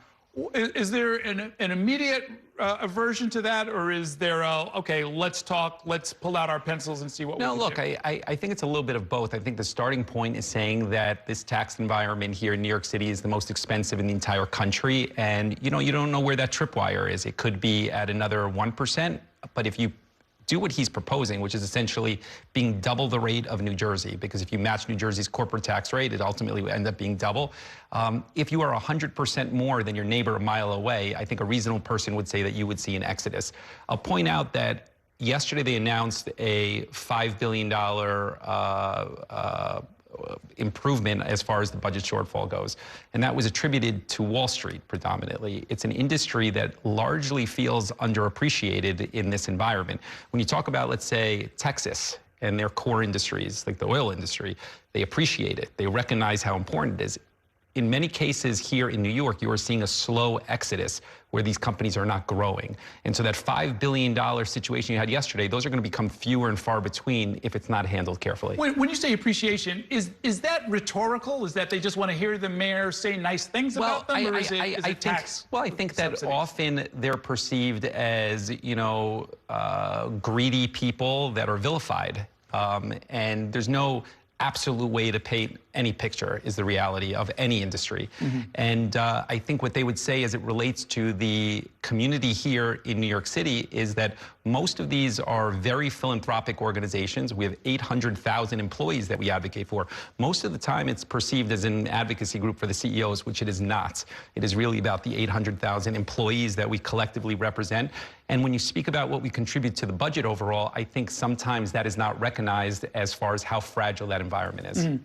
Is there an immediate aversion to that, or is there okay, let's talk, let's pull out our pencils and see what we can do? No, look,
I think it's a little bit of both. I think the starting point is saying that this tax environment here in New York City is the most expensive in the entire country, and you know, you don't know where that tripwire is. It could be at another 1%, but if you do what he's proposing, which is essentially being double the rate of New Jersey, because if you match New Jersey's corporate tax rate, it ultimately would end up being double. If you are 100% more than your neighbor a mile away, I think a reasonable person would say that you would see an exodus. I'll point out that yesterday they announced a $5 billion improvement as far as the budget shortfall goes. And that was attributed to Wall Street predominantly. It's an industry that largely feels underappreciated in this environment. When you talk about, let's say, Texas and their core industries, like the oil industry, they appreciate it. They recognize how important it is. In many cases here in New York, you are seeing a slow exodus where these companies are not growing. And so that $5 billion situation you had yesterday, those are going to become fewer and far between if it's not handled carefully.
When you say appreciation, is that rhetorical? Is that they just want to hear the mayor say nice things about them, or is it tax?
Well, I think that subsidies? Often they're perceived as, you know, greedy people that are vilified. And there's no absolute way to paint any picture is the reality of any industry. And I think what they would say as it relates to the community here in New York City is that most of these are very philanthropic organizations. We have 800,000 employees that we advocate for. Most of the time it's perceived as an advocacy group for the CEOs, which it is not. It is really about the 800,000 employees that we collectively represent. And when you speak about what we contribute to the budget overall, I think sometimes that is not recognized as far as how fragile that environment is.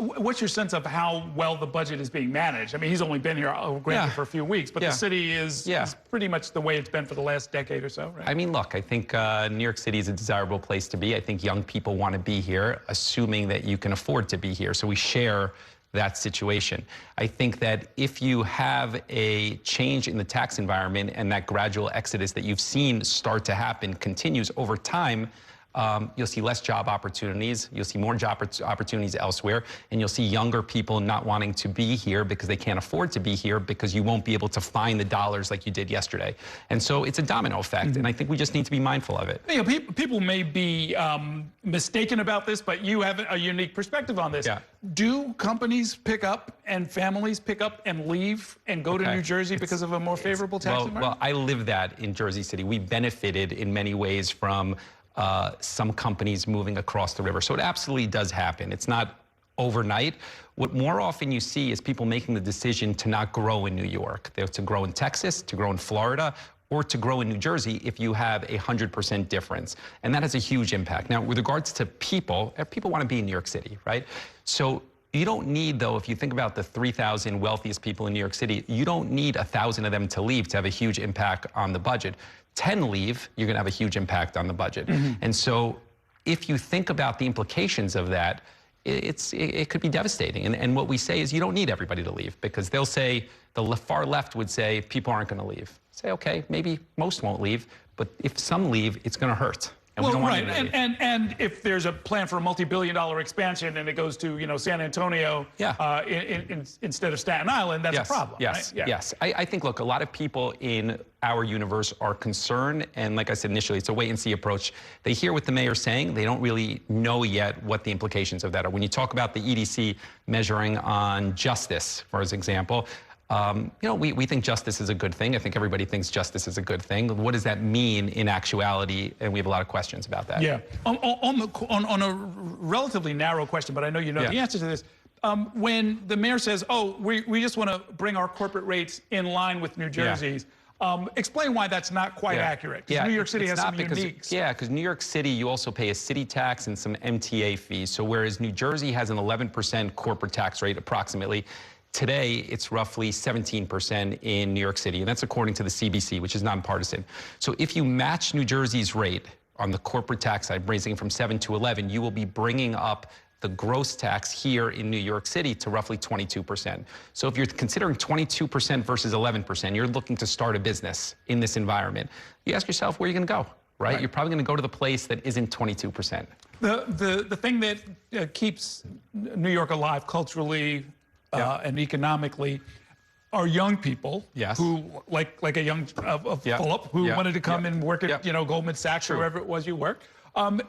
What's your sense of how well the budget is being managed? I mean, he's only been here, granted, for a few weeks, but the city is pretty much the way it's been for the last decade or so, right?
I mean, look, I think New York City is a desirable place to be. I think young people want to be here, assuming that you can afford to be here. So we share that situation. I think that if you have a change in the tax environment and that gradual exodus that you've seen start to happen continues over time, you'll see less job opportunities, you'll see more job opportunities elsewhere, and you'll see younger people not wanting to be here because they can't afford to be here because you won't be able to find the dollars like you did yesterday. And so it's a domino effect, and I think we just need to be mindful of it.
You know, people may be mistaken about this, but you have a unique perspective on this. Do companies pick up and families pick up and leave and go to New Jersey because of a more favorable tax environment?
Well, I live that in Jersey City. We benefited in many ways from some companies moving across the river. So it absolutely does happen. It's not overnight. What more often you see is people making the decision to not grow in New York. They're to grow in Texas, to grow in Florida, or to grow in New Jersey if you have 100% difference. And that has a huge impact. Now, with regards to people want to be in New York City, right? So you don't need, though, if you think about the 3,000 wealthiest people in New York City, you don't need 1,000 of them to leave to have a huge impact on the budget. 10 leave, you're going to have a huge impact on the budget. And so if you think about the implications of that, it could be devastating. And what we say is you don't need everybody to leave, because they'll say, the far left would say people aren't going to leave. Say, okay, maybe most won't leave, but if some leave, it's going to hurt. And we don't want anybody to leave.
And if there's a plan for a multi-billion-dollar expansion and it goes to, you know, San Antonio instead of Staten Island, that's a problem.
Yes. I think, look, a lot of people in our universe are concerned, and like I said initially, it's a wait-and-see approach. They hear what the mayor's saying. They don't really know yet what the implications of that are. When you talk about the EDC measuring on justice, for example, You know, we think justice is a good thing. I think everybody thinks justice is a good thing. What does that mean in actuality? And we have a lot of questions about that.
Yeah. On a relatively narrow question, but I know you know the answer to this. When the mayor says, oh, we just want to bring our corporate rates in line with New Jersey's, explain why that's not quite accurate. Because New York City has some uniques.
Yeah, because New York City, you also pay a city tax and some MTA fees. So whereas New Jersey has an 11% corporate tax rate approximately, today it's roughly 17% in New York City. And that's according to the CBC, which is nonpartisan. So if you match New Jersey's rate on the corporate tax side, raising it from 7 to 11, you will be bringing up the gross tax here in New York City to roughly 22%. So if you're considering 22% versus 11%, you're looking to start a business in this environment. You ask yourself, where are you going to go, right? You're probably going to go to the place that isn't 22%.
The thing that keeps New York alive culturally and economically are young people who, like a young Fulop, who wanted to come and work at Goldman Sachs or wherever it was you worked.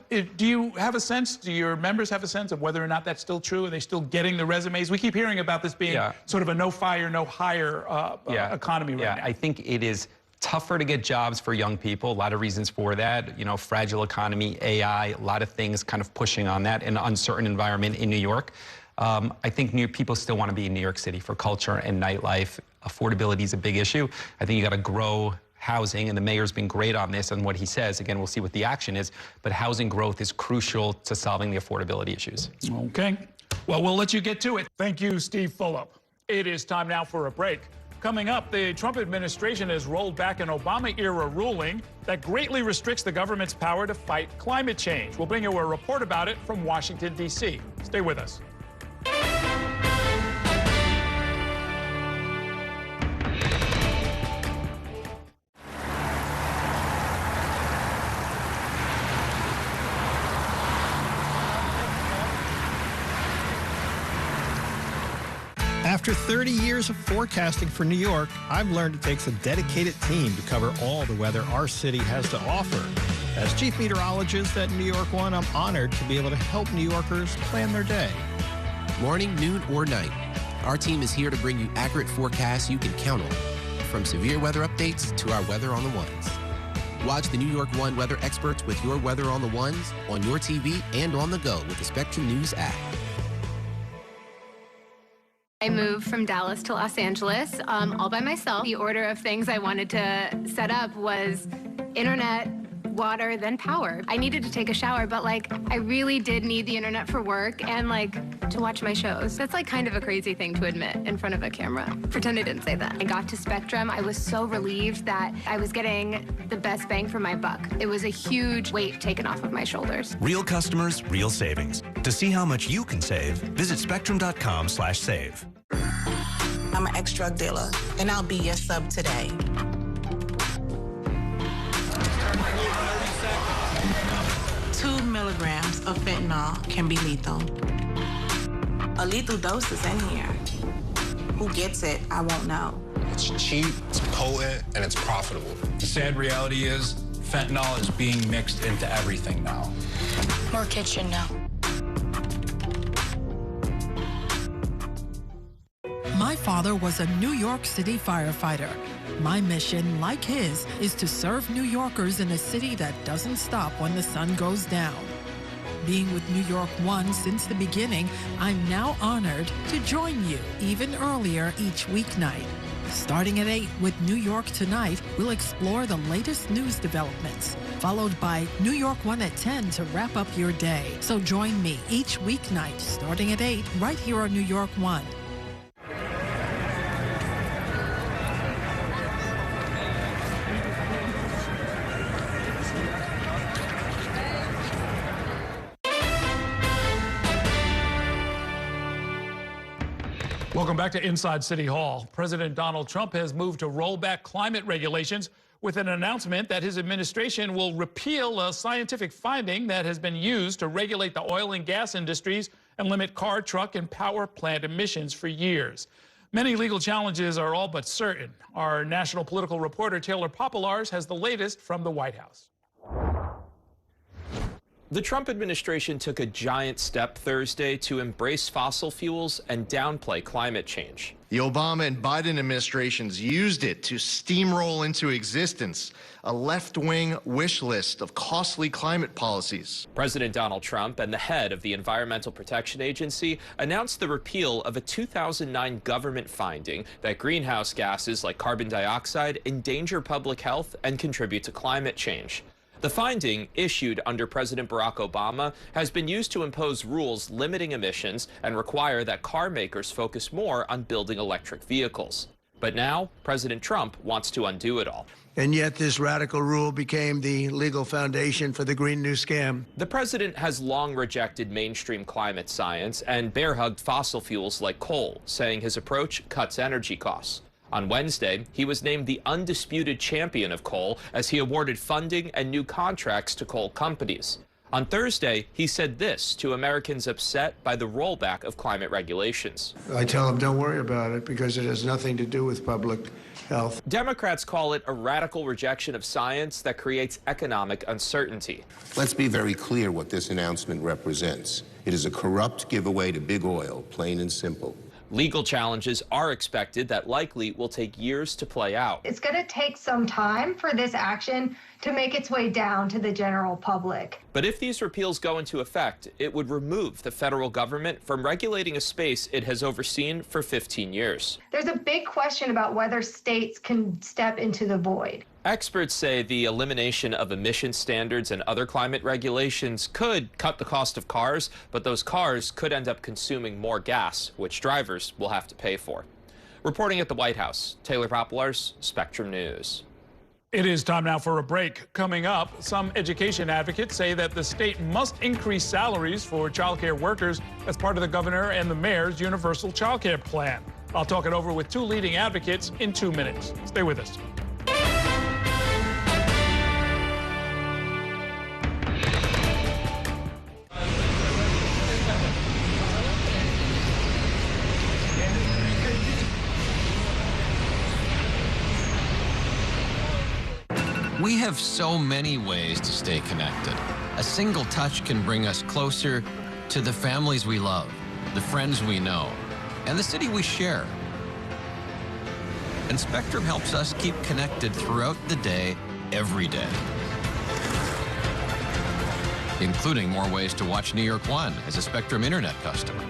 Do you have a sense, do your members have a sense of whether or not that's still true? Are they still getting the resumes? We keep hearing about this being sort of a no fire, no hire economy right now.
I think it is tougher to get jobs for young people. A lot of reasons for that. You know, fragile economy, AI, a lot of things kind of pushing on that in an uncertain environment in New York. I think people still want to be in New York City for culture and nightlife. Affordability is a big issue. I think you got to grow housing, and the mayor's been great on this and what he says. Again, we'll see what the action is, but housing growth is crucial to solving the affordability issues.
Okay. Well, we'll let you get to it. Thank you, Steve Fulop. It is time now for a break. Coming up, the Trump administration has rolled back an Obama-era ruling that greatly restricts the government's power to fight climate change. We'll bring you a report about it from Washington, D.C. Stay with us.
After 30 years of forecasting for New York, I've learned it takes a dedicated team to cover all the weather our city has to offer. As chief meteorologist at New York One, I'm honored to be able to help New Yorkers plan their day.
Morning, noon, or night, our team is here to bring you accurate forecasts you can count on, from severe weather updates to our Weather on the Ones. Watch the New York One weather experts with your Weather on the Ones on your TV and on the go with the Spectrum News app.
I moved from Dallas to Los Angeles all by myself. The order of things I wanted to set up was internet, water, then power. I needed to take a shower, but I really did need the internet for work and to watch my shows. That's kind of a crazy thing to admit in front of a camera. Pretend I didn't say that. I got to Spectrum. I was so relieved that I was getting the best bang for my buck. It was a huge weight taken off of my shoulders.
Real customers, real savings. To see how much you can save, visit spectrum.com/save.
I'm an ex-drug dealer, and I'll be your sub today. Two milligrams of fentanyl can be lethal. A lethal dose is in here. Who gets it, I won't know.
It's cheap, it's potent, and it's profitable.
The sad reality is fentanyl is being mixed into everything now.
More kitchen now.
My father was a New York City firefighter. My mission, like his, is to serve New Yorkers in a city that doesn't stop when the sun goes down. Being with New York One since the beginning, I'm now honored to join you even earlier each weeknight. Starting at 8 with New York Tonight, we'll explore the latest news developments, followed by New York One at 10 to wrap up your day. So join me each weeknight starting at 8 right here on New York One.
Welcome back to Inside City Hall. President Donald Trump has moved to roll back climate regulations with an announcement that his administration will repeal a scientific finding that has been used to regulate the oil and gas industries and limit car, truck, and power plant emissions for years. Many legal challenges are all but certain. Our national political reporter Taylor Popolars has the latest from the White House.
The Trump administration took a giant step Thursday to embrace fossil fuels and downplay climate change.
The Obama and Biden administrations used it to steamroll into existence a left-wing wish list of costly climate policies.
President Donald Trump and the head of the Environmental Protection Agency announced the repeal of a 2009 government finding that greenhouse gases like carbon dioxide endanger public health and contribute to climate change. The finding, issued under President Barack Obama, has been used to impose rules limiting emissions and require that car makers focus more on building electric vehicles. But now, President Trump wants to undo it all.
And yet this radical rule became the legal foundation for the Green New Scam.
The president has long rejected mainstream climate science and bear-hugged fossil fuels like coal, saying his approach cuts energy costs. On Wednesday, he was named the undisputed champion of coal as he awarded funding and new contracts to coal companies. On Thursday, he said this to Americans upset by the rollback of climate regulations.
I tell them don't worry about it because it has nothing to do with public health.
Democrats call it a radical rejection of science that creates economic uncertainty.
Let's be very clear what this announcement represents. It is a corrupt giveaway to big oil, plain and simple.
Legal challenges are expected that likely will take years to play out.
It's going to take some time for this action to make its way down to the general public.
But if these repeals go into effect, it would remove the federal government from regulating a space it has overseen for 15 years.
There's a big question about whether states can step into the void.
Experts say the elimination of emission standards and other climate regulations could cut the cost of cars, but those cars could end up consuming more gas, which drivers will have to pay for. Reporting at the White House, Taylor Poplar's Spectrum News.
It is time now for a break. Coming up, some education advocates say that the state must increase salaries for childcare workers as part of the governor and the mayor's universal childcare plan. I'll talk it over with two leading advocates in 2 minutes. Stay with us.
We have so many ways to stay connected. A single touch can bring us closer to the families we love, the friends we know, and the city we share. And Spectrum helps us keep connected throughout the day, every day. Including more ways to watch New York One as a Spectrum Internet customer.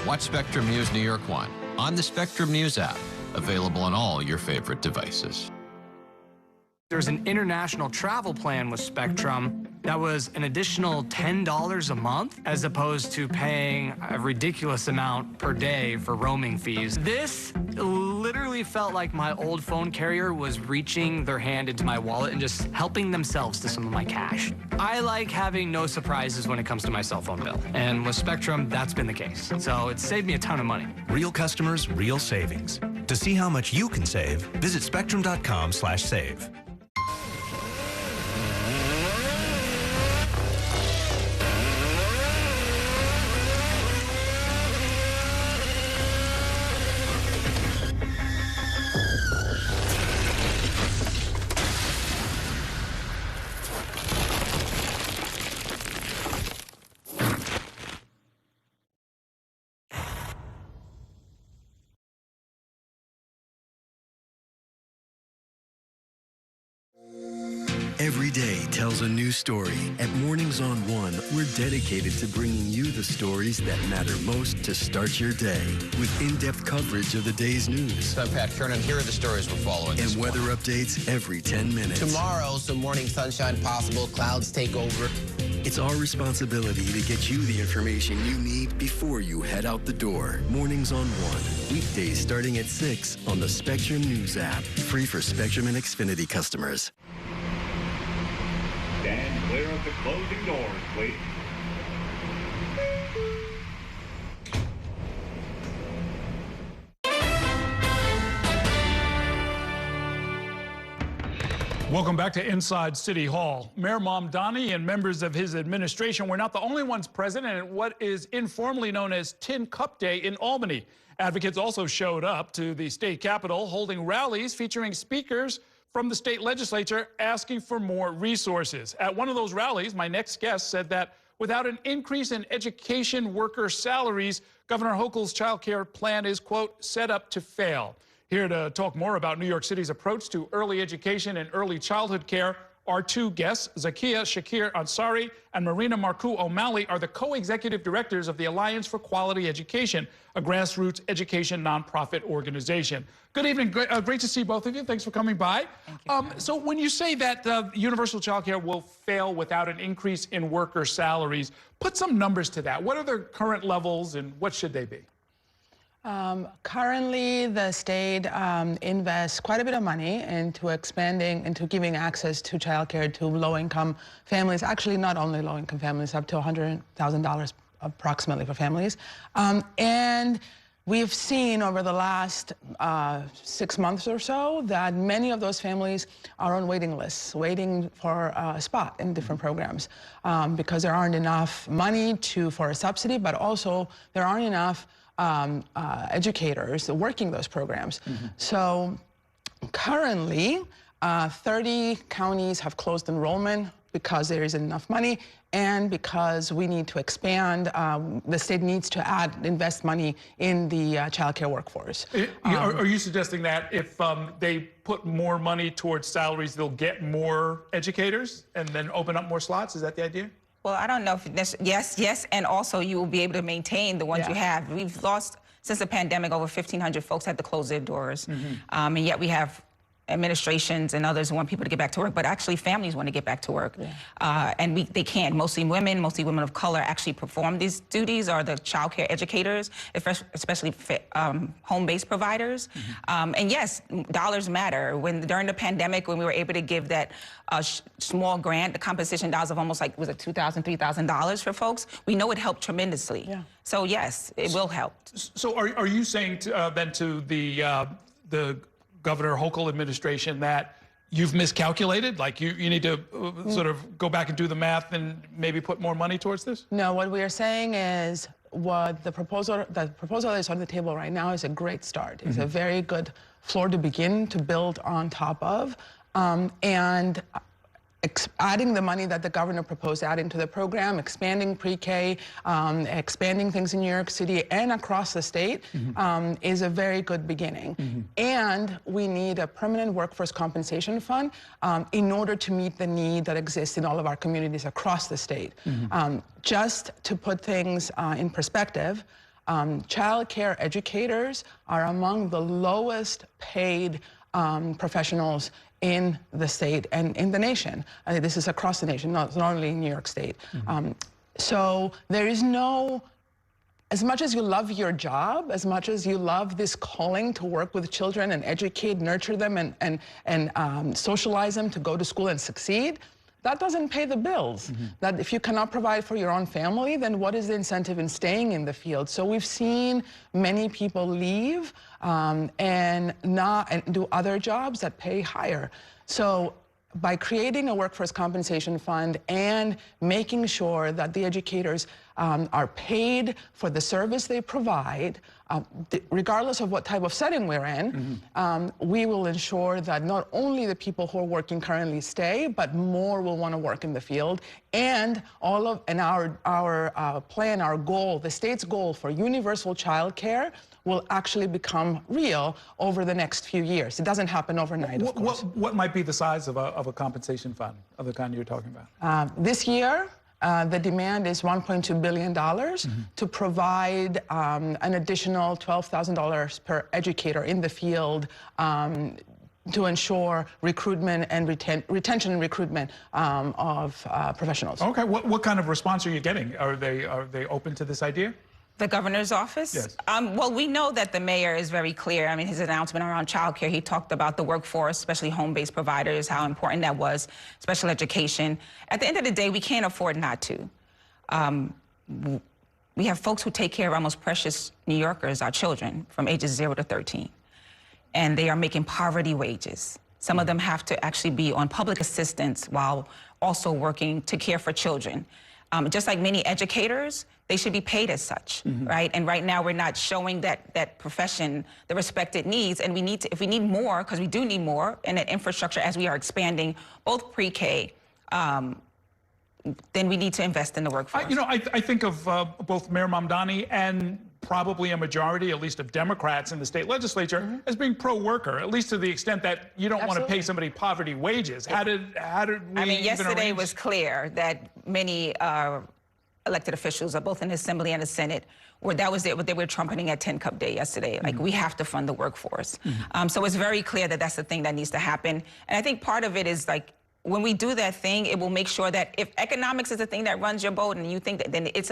Watch Spectrum News New York One on the Spectrum News app, available on all your favorite devices.
There's an international travel plan with Spectrum that was an additional $10 a month as opposed to paying a ridiculous amount per day for roaming fees. This literally felt like my old phone carrier was reaching their hand into my wallet and just helping themselves to some of my cash. I like having no surprises when it comes to my cell phone bill. And with Spectrum, that's been the case. So it's saved me a ton of money.
Real customers, real savings. To see how much you can save, visit spectrum.com/save.
Every day tells a new story. At Mornings on One, we're dedicated to bringing you the stories that matter most to start your day. With in-depth coverage of the day's news.
I'm Pat Kernan. Here are the stories we're following.
And weather updates every 10 minutes.
Tomorrow, some morning sunshine possible. Clouds take over.
It's our responsibility to get you the information you need before you head out the door. Mornings on One. Weekdays starting at 6 on the Spectrum News app. Free for Spectrum and Xfinity customers.
Stand clear of the closing doors, please.
Welcome back to Inside City Hall. Mayor Mamdani and members of his administration were not the only ones present at what is informally known as Tin Cup Day in Albany. Advocates also showed up to the state capitol holding rallies featuring speakers from the state legislature asking for more resources. At one of those rallies, my next guest said that without an increase in education worker salaries, Governor Hochul's child care plan is, quote, set up to fail. Here to talk more about New York City's approach to early education and early childhood care, our two guests, Zakia Shakir Ansari and Marina Marcoux O'Malley, are the co-executive directors of the Alliance for Quality Education, a grassroots education nonprofit organization. Good evening. Great to see both of you. Thanks for coming by. So when you say that universal child care will fail without an increase in worker salaries, put some numbers to that. What are the current levels and what should they be?
Currently, the state invests quite a bit of money into expanding, into giving access to childcare to low-income families, actually not only low-income families, up to $100,000 approximately for families. And we've seen over the last 6 months or so that many of those families are on waiting lists, waiting for a spot in different programs because there aren't enough money for a subsidy, but also there aren't enough educators working those programs. So currently, 30 counties have closed enrollment because there isn't enough money and because we need to expand. The state needs to invest money in the child care workforce.
Are you suggesting that if they put more money towards salaries, they'll get more educators and then open up more slots? Is that the idea?
Well, I don't know if yes, and also you will be able to maintain the ones you have. We've lost, since the pandemic, over 1,500 folks had to close their doors. And yet we have administrations and others who want people to get back to work, but actually families want to get back to work. And they can't. Mostly women of color actually perform these duties, are the child care educators, especially home-based providers. And yes, dollars matter. During the pandemic, when we were able to give that small grant, the compensation dollars of almost like, was it $2,000, $3,000 for folks, we know it helped tremendously. So yes, it will help.
So are you saying then to the Governor Hochul administration that you've miscalculated? Like you need to sort of go back and do the math and maybe put more money towards this?
No, what we are saying is what the proposal that is on the table right now is a great start. It's a very good floor to begin to build on top of. And adding the money that the governor proposed adding to the program, expanding pre-K, expanding things in New York City and across the state is a very good beginning. And we need a permanent workforce compensation fund in order to meet the need that exists in all of our communities across the state. Just to put things in perspective, child care educators are among the lowest paid professionals in the state and in the nation. This is across the nation, not only in New York State. So there is no, as much as you love your job, as much as you love this calling to work with children and educate, nurture them and socialize them to go to school and succeed, that doesn't pay the bills. That if you cannot provide for your own family, then what is the incentive in staying in the field? So we've seen many people leave and do other jobs that pay higher. So by creating a workforce compensation fund and making sure that the educators are paid for the service they provide, regardless of what type of setting we're in, we will ensure that not only the people who are working currently stay, but more will want to work in the field. And our plan, our goal, the state's goal for universal child care will actually become real over the next few years. It doesn't happen overnight, of course.
What might be the size of a compensation fund of the kind you're talking about?
This year, the demand is $1.2 billion to provide an additional $12,000 per educator in the field to ensure recruitment and retention and recruitment of professionals.
Okay, what kind of response are you getting? Are they open to this idea?
The governor's office?
Yes.
Well, we know that the mayor is very clear. I mean, his announcement around childcare, he talked about the workforce, especially home-based providers, how important that was, special education. At the end of the day, we can't afford not to. We have folks who take care of our most precious New Yorkers, our children, from ages 0 to 13. And they are making poverty wages. Some of them have to actually be on public assistance while also working to care for children. Just like many educators, they should be paid as such, right? And right now we're not showing that profession the respect it needs, and we need to, if we need more, because we do need more in an infrastructure as we are expanding both pre-K, then we need to invest in the workforce.
I think of both Mayor Mamdani and probably a majority, at least of Democrats in the state legislature, as being pro-worker, at least to the extent that you don't want to pay somebody poverty wages. How did we
I mean, yesterday was clear that many elected officials, both in the Assembly and the Senate, what they were trumpeting at 10 Cup Day yesterday. Like, we have to fund the workforce. So it's very clear that that's the thing that needs to happen. And I think part of it is, like, when we do that thing, it will make sure that if economics is the thing that runs your boat and you think that, then it's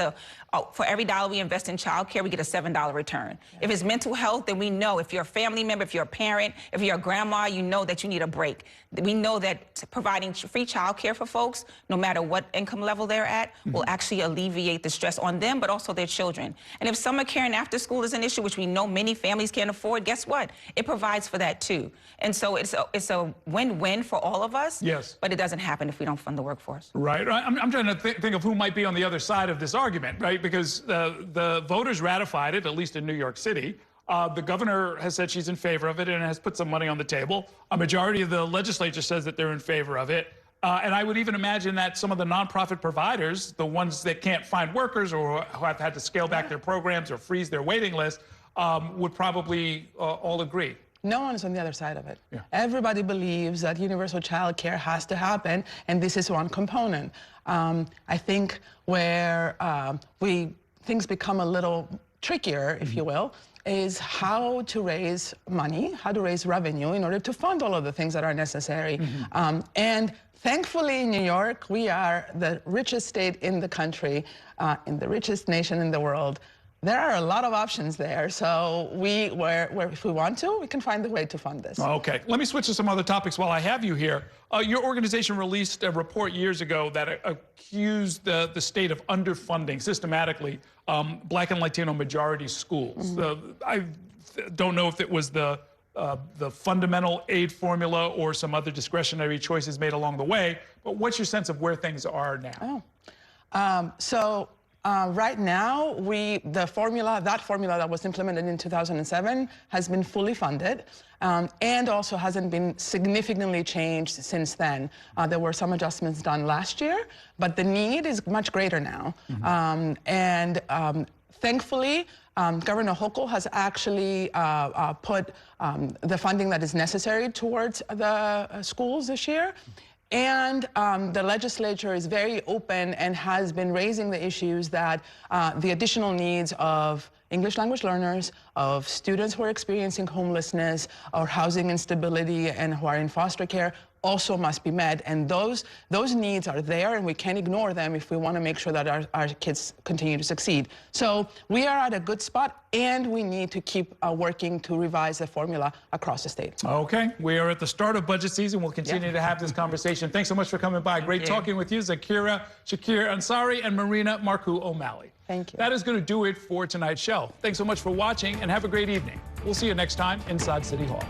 for every dollar we invest in childcare, we get a $7 return. If it's mental health, then we know if you're a family member, if you're a parent, if you're a grandma, you know that you need a break. We know that providing free childcare for folks, no matter what income level they're at, will actually alleviate the stress on them, but also their children. And if summer care and after school is an issue, which we know many families can't afford, guess what? It provides for that too. And so it's a win-win for all of us.
Yes.
But it doesn't happen if we don't fund the workforce.
Right. I'm trying to think of who might be on the other side of this argument, right? Because the voters ratified it, at least in New York City. The governor has said she's in favor of it and has put some money on the table. A majority of the legislature says that they're in favor of it. And I would even imagine that some of the nonprofit providers, the ones that can't find workers or who have had to scale back their programs or freeze their waiting list, would probably all agree.
No one's on the other side of it. Everybody believes that universal child care has to happen, and this is one component. I think where things become a little trickier, if you will, is how to raise money, how to raise revenue in order to fund all of the things that are necessary. And thankfully in New York, we are the richest state in the country, in the richest nation in the world. There are a lot of options there, so if we want to, we can find a way to fund this.
Okay, let me switch to some other topics while I have you here. Your organization released a report years ago that accused the state of underfunding systematically Black and Latino majority schools. I don't know if it was the fundamental aid formula or some other discretionary choices made along the way, but what's your sense of where things are now?
Right now, that formula that was implemented in 2007 has been fully funded and also hasn't been significantly changed since then. There were some adjustments done last year, but the need is much greater now. Thankfully, Governor Hochul has actually put the funding that is necessary towards the schools this year. And the legislature is very open and has been raising the issues that the additional needs of English language learners, of students who are experiencing homelessness or housing instability and who are in foster care also must be met. And those needs are there, and we can't ignore them if we want to make sure that our kids continue to succeed. So we are at a good spot, and we need to keep working to revise the formula across the state. Okay, we are at the start of budget season. We'll continue to have this conversation. Thanks so much for coming by. Great talking with you, Zakira Shakir Ansari and Marina Marcoux O'Malley. Thank you. That is going to do it for tonight's show. Thanks so much for watching, and have a great evening. We'll see you next time inside City Hall.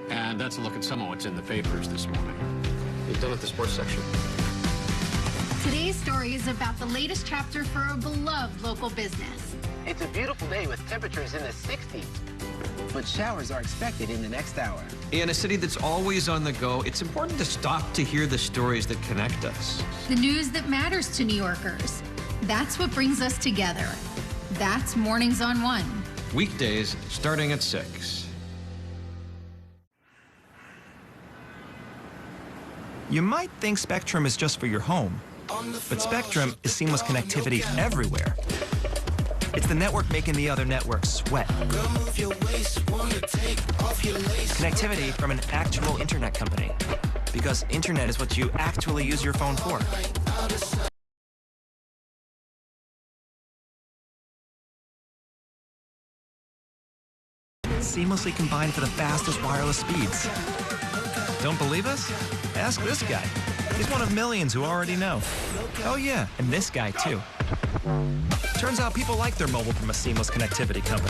And that's a look at some of what's in the papers this morning. You've done at the sports section.
Today's story is about the latest chapter for a beloved local business.
It's a beautiful day with temperatures in the 60s, but showers are expected in the next hour.
In a city that's always on the go, it's important to stop to hear the stories that connect us.
The news that matters to New Yorkers. That's what brings us together. That's Mornings on One.
Weekdays starting at 6.
You might think Spectrum is just for your home, but Spectrum is seamless connectivity everywhere. It's the network making the other networks sweat. Connectivity from an actual internet company, because internet is what you actually use your phone for. Seamlessly combined for the fastest wireless speeds. Don't believe us? Ask this guy. He's one of millions who already know. Oh yeah, and this guy too. Turns out people like their mobile from a seamless connectivity company.